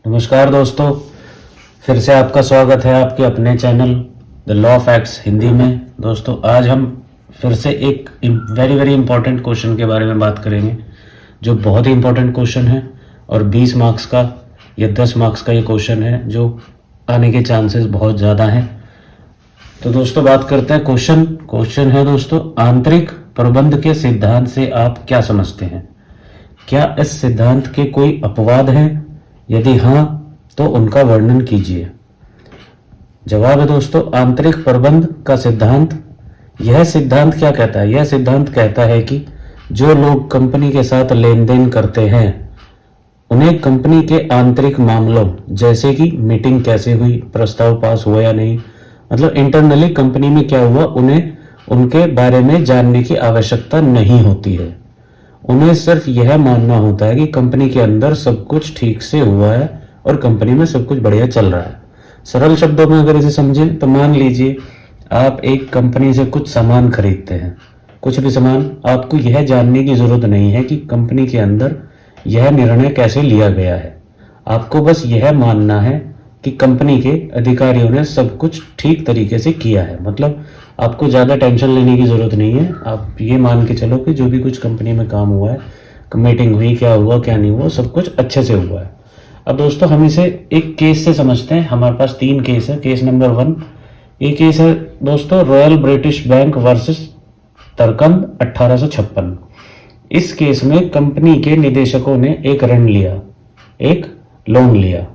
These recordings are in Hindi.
नमस्कार दोस्तों, फिर से आपका स्वागत है आपके अपने channel the law facts Hindi में। दोस्तों आज हम फिर से एक वेरी वेरी इंपॉर्टेंट क्वेश्चन के बारे में बात करेंगे जो बहुत ही इंपॉर्टेंट क्वेश्चन है और 20 मार्क्स का या 10 मार्क्स का ये क्वेश्चन है जो आने के चांसेस बहुत ज़्यादा हैं। तो दोस्तों बात करते हैं क्वेश्चन है दोस्तों, आंतरिक प्रबंध के सिद्धांत से आप क्या समझते हैं? क्या इस सिद्धांत के कोई अपवाद हैं? यदि हाँ तो उनका वर्णन कीजिए। जवाब है दोस्तों, आंतरिक प्रबंध का सिद्धांत, यह सिद्धांत क्या कहता है? यह सिद्धांत कहता है कि जो लोग कंपनी के साथ लेन देन करते हैं उन्हें कंपनी के आंतरिक मामलों जैसे कि मीटिंग कैसे हुई, प्रस्ताव पास हुआ या नहीं, मतलब इंटरनली कंपनी में क्या हुआ, उन्हें उनके बारे में जानने की आवश्यकता नहीं होती है। उन्हें सिर्फ यह मानना होता है कि कंपनी के अंदर सब कुछ ठीक से हुआ है और कंपनी में सब कुछ बढ़िया चल रहा है। सरल शब्दों में अगर इसे समझें तो मान लीजिए आप एक कंपनी से कुछ सामान खरीदते हैं, कुछ भी सामान, आपको यह जानने की जरूरत नहीं है कि कंपनी के अंदर यह निर्णय कैसे लिया गया है। आपको बस यह मानना है कि कंपनी के अधिकारियों ने सब कुछ ठीक तरीके से किया है। मतलब आपको ज़्यादा टेंशन लेने की ज़रूरत नहीं है। आप ये मान के चलो कि जो भी कुछ कंपनी में काम हुआ है, मीटिंग हुई, क्या हुआ क्या नहीं हुआ, सब कुछ अच्छे से हुआ है। अब दोस्तों हम इसे एक केस से समझते हैं। हमारे पास 3 केस है। केस नंबर 1, ये केस है दोस्तों रॉयल ब्रिटिश बैंक वर्सेस तरकंद 1856। इस केस में कंपनी के निदेशकों ने एक ऋण लिया, एक लोन लिया,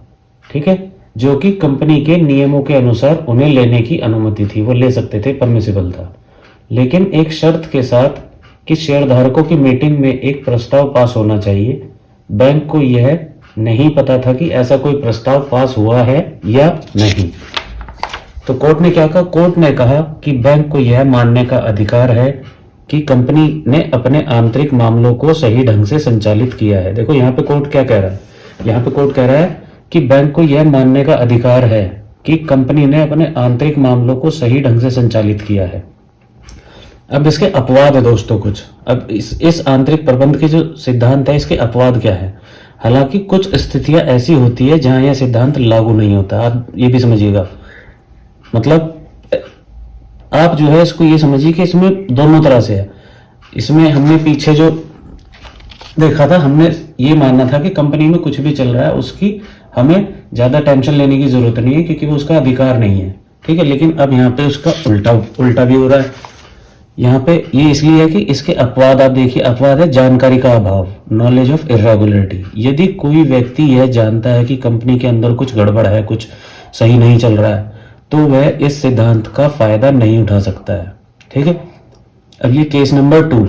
ठीक है, जो कि कंपनी के नियमों के अनुसार उन्हें लेने की अनुमति थी, वो ले सकते थे, परमिसिबल था। लेकिन एक शर्त के साथ कि शेयरधारकों की मीटिंग में एक प्रस्ताव पास होना चाहिए। बैंक को यह नहीं पता था कि ऐसा कोई प्रस्ताव पास हुआ है या नहीं। तो कोर्ट ने क्या कहा? कोर्ट ने कहा कि बैंक को यह मानने का अधिकार है कि कंपनी ने अपने आंतरिक मामलों को सही ढंग से संचालित किया है। देखो यहाँ पे कोर्ट क्या कह रहा है? यहाँ पे कोर्ट कह रहा है कि बैंक को यह मानने का अधिकार है कि कंपनी ने अपने आंतरिक मामलों को सही ढंग से संचालित किया है। अब इसके अपवाद है दोस्तों कुछ। अब इस आंतरिक प्रबंध के जो सिद्धांत है इसके अपवाद क्या है? हालांकि कुछ स्थितियां ऐसी होती है जहां यह सिद्धांत लागू नहीं होता। आप ये भी समझिएगा, मतलब आप जो है इसको ये समझिए कि इसमें दोनों तरह से है। इसमें हमने पीछे जो देखा था, हमने ये मानना था कि कंपनी में कुछ भी चल रहा है उसकी हमें ज्यादा टेंशन लेने की जरूरत नहीं है क्योंकि वो उसका अधिकार नहीं है, ठीक है। लेकिन अब यहाँ पे उसका उल्टा भी हो रहा है। यहाँ पे ये इसलिए है कि इसके अपवाद आप देखिए। अपवाद है जानकारी का अभाव, नॉलेज ऑफ इरेगुलरिटी। यदि कोई व्यक्ति यह जानता है कि कंपनी के अंदर कुछ गड़बड़ है, कुछ सही नहीं चल रहा है, तो वह इस सिद्धांत का फायदा नहीं उठा सकता है, ठीक है। अब ये case number 2,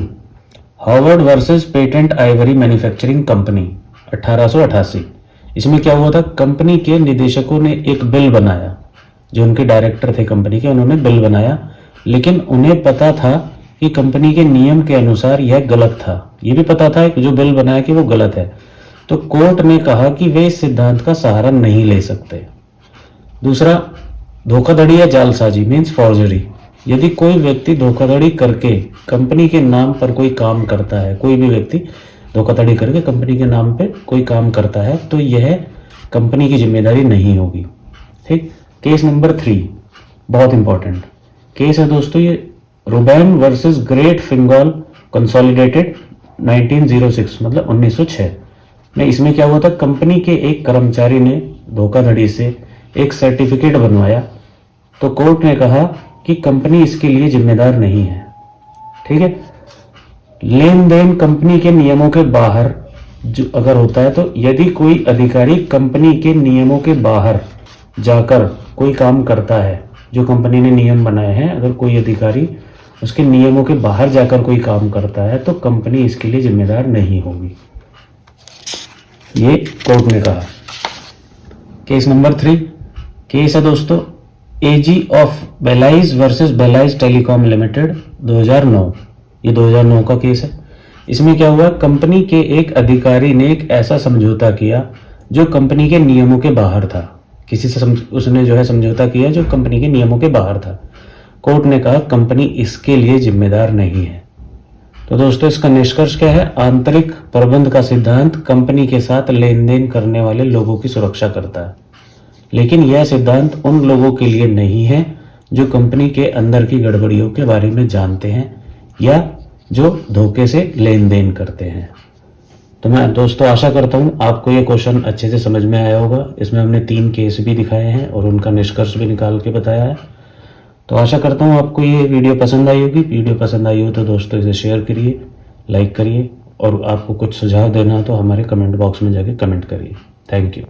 Howard versus patent Ivory manufacturing company 1888। इसमें क्या हुआ था? कंपनी के निदेशकों ने एक बिल बनाया, जो उनके डायरेक्टर थे कंपनी के, उन्होंने बिल बनाया, लेकिन उन्हें पता था कि कंपनी के नियम के अनुसार यह गलत था। यह भी पता था कि जो बिल बनाया कि वो गलत है। तो कोर्ट ने कहा कि वे इस सिद्धांत का सहारा नहीं ले सकते। दूसरा, धोखाधड़ी या जालसाजी मीन्स फॉर्जरी। यदि कोई व्यक्ति धोखाधड़ी करके कंपनी के नाम पर कोई काम करता है, कोई भी व्यक्ति धोखाधड़ी करके कंपनी के नाम पे कोई काम करता है, तो यह कंपनी की जिम्मेदारी नहीं होगी, ठीक। केस नंबर 3 बहुत इंपॉर्टेंट केस है दोस्तों, ये रुबैन वर्सेस ग्रेट फिंगॉल कंसोलिडेटेड 1906, मतलब 1906 में। इसमें क्या हुआ था? कंपनी के एक कर्मचारी ने धोखाधड़ी से एक सर्टिफिकेट बनवाया, तो कोर्ट ने कहा कि कंपनी इसके लिए जिम्मेदार नहीं है, ठीक है। लेन देन कंपनी के नियमों के बाहर जो अगर होता है, तो यदि कोई अधिकारी कंपनी के नियमों के बाहर जाकर कोई काम करता है, जो कंपनी ने नियम बनाए हैं, अगर कोई अधिकारी उसके नियमों के बाहर जाकर कोई काम करता है तो कंपनी इसके लिए जिम्मेदार नहीं होगी, ये कोर्ट ने कहा। केस नंबर 3 केस है दोस्तों एजी ऑफ बेलाइज वर्सेस बेलाइज टेलीकॉम लिमिटेड 2009। ये 2009 का केस है। इसमें क्या हुआ? कंपनी के एक अधिकारी ने एक ऐसा समझौता किया जो कंपनी के नियमों के बाहर था। किसी से उसने जो है समझौता किया जो कंपनी के नियमों के बाहर था। कोर्ट ने कहा कंपनी इसके लिए जिम्मेदार नहीं है। तो दोस्तों इसका निष्कर्ष क्या है? आंतरिक प्रबंध का सिद्धांत कंपनी के साथ लेन देन करने वाले लोगों की सुरक्षा करता है, लेकिन यह सिद्धांत उन लोगों के लिए नहीं है जो कंपनी के अंदर की गड़बड़ियों के बारे में जानते हैं या जो धोखे से लेन देन करते हैं। तो मैं दोस्तों आशा करता हूँ आपको ये क्वेश्चन अच्छे से समझ में आया होगा। इसमें हमने 3 केस भी दिखाए हैं और उनका निष्कर्ष भी निकाल के बताया है। तो आशा करता हूँ आपको ये वीडियो पसंद आई होगी। वीडियो पसंद आई हो तो दोस्तों इसे शेयर करिए, लाइक करिए, और आपको कुछ सुझाव देना हो तो हमारे कमेंट बॉक्स में जाके कमेंट करिए। Thank you.